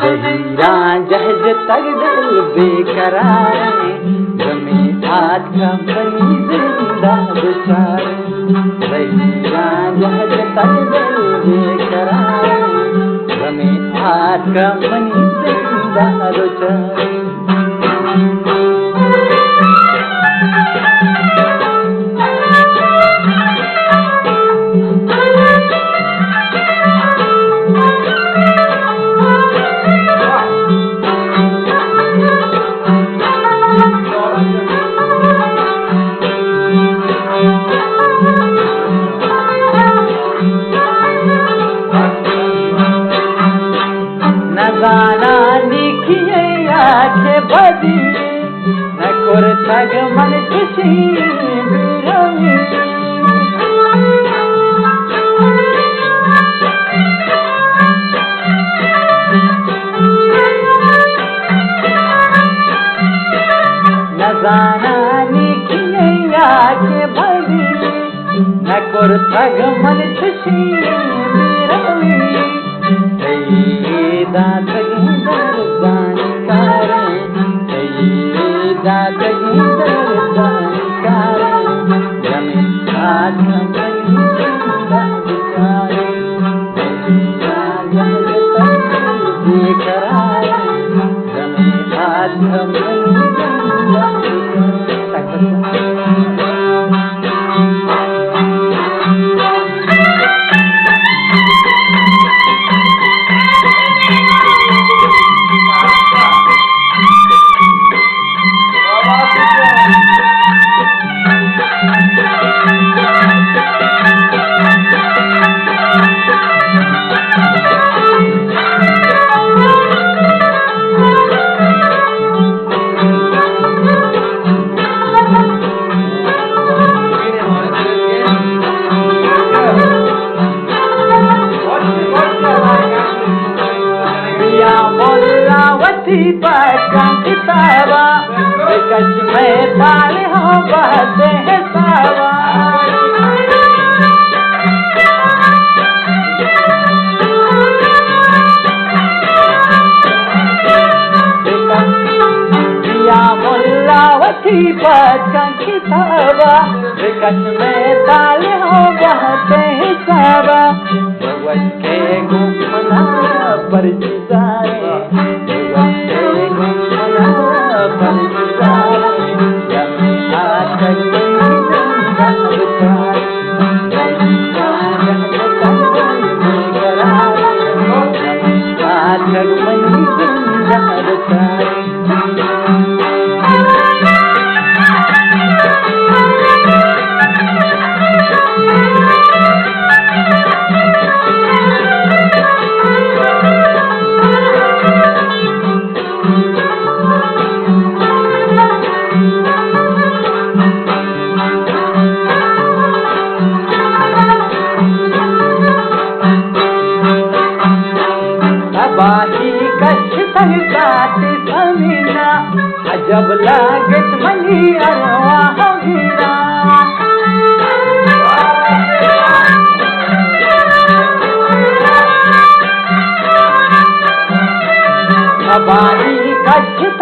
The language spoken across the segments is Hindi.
ज़हीरा जहज तक दिल बेकरार गमे आज का बनी जिंदा बेचार ज़हीरा जहज तक दिल बेकरार गमे आज का बनी जिंदा बेचार गाना लिखिए आके बदी न कर तग मन खुशी बिरमी न गाना लिखिए आके बदी न कर तग मन खुशी बिरमी दात गिंदर जानकार दात गिंदर जानकार जमे आज बनी जिंदा बेचार बेकरार जमे आज बनी जिंदा बेचार पकड़ किताबा कश में डाल हो बहते हैं सावा दिया मुल्लावती पकड़ किताबा कश में डाल हो बहते हैं सावा भगवत के गुमना पर जिजाए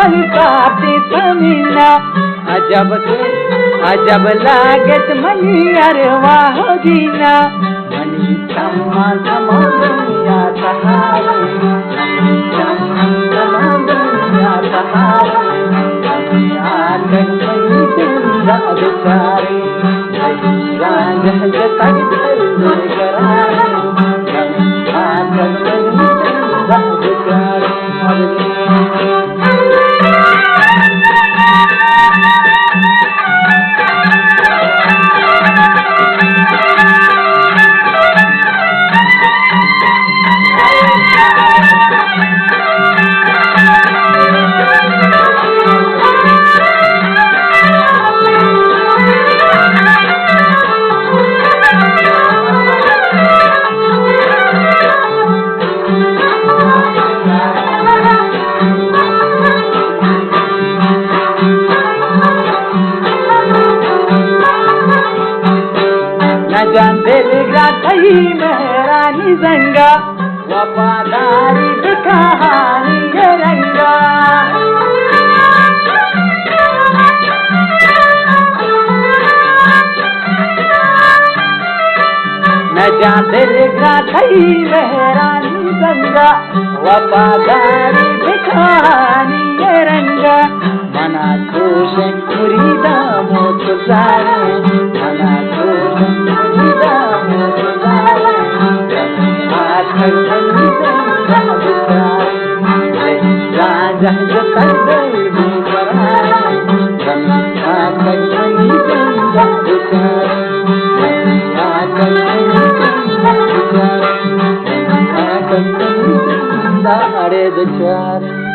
बरसाती समीना अजब लागत मनी अरवा हो जीना मनी समा समा दुनिया सहारे समा दुनिया सहारे आकर मनी जिंदा बेचारे तक दिल करारे आकर मनी जिंदा बेचारे थई मेहरानी जंगा वफादारी की कहानी ये रंगा न जान दिल का थई मेहरानी जंगा वफादारी की कहानी ये रंगा मना खुश मुरीदा मोत सारे मना खुश मुरीदा अरे बेचारे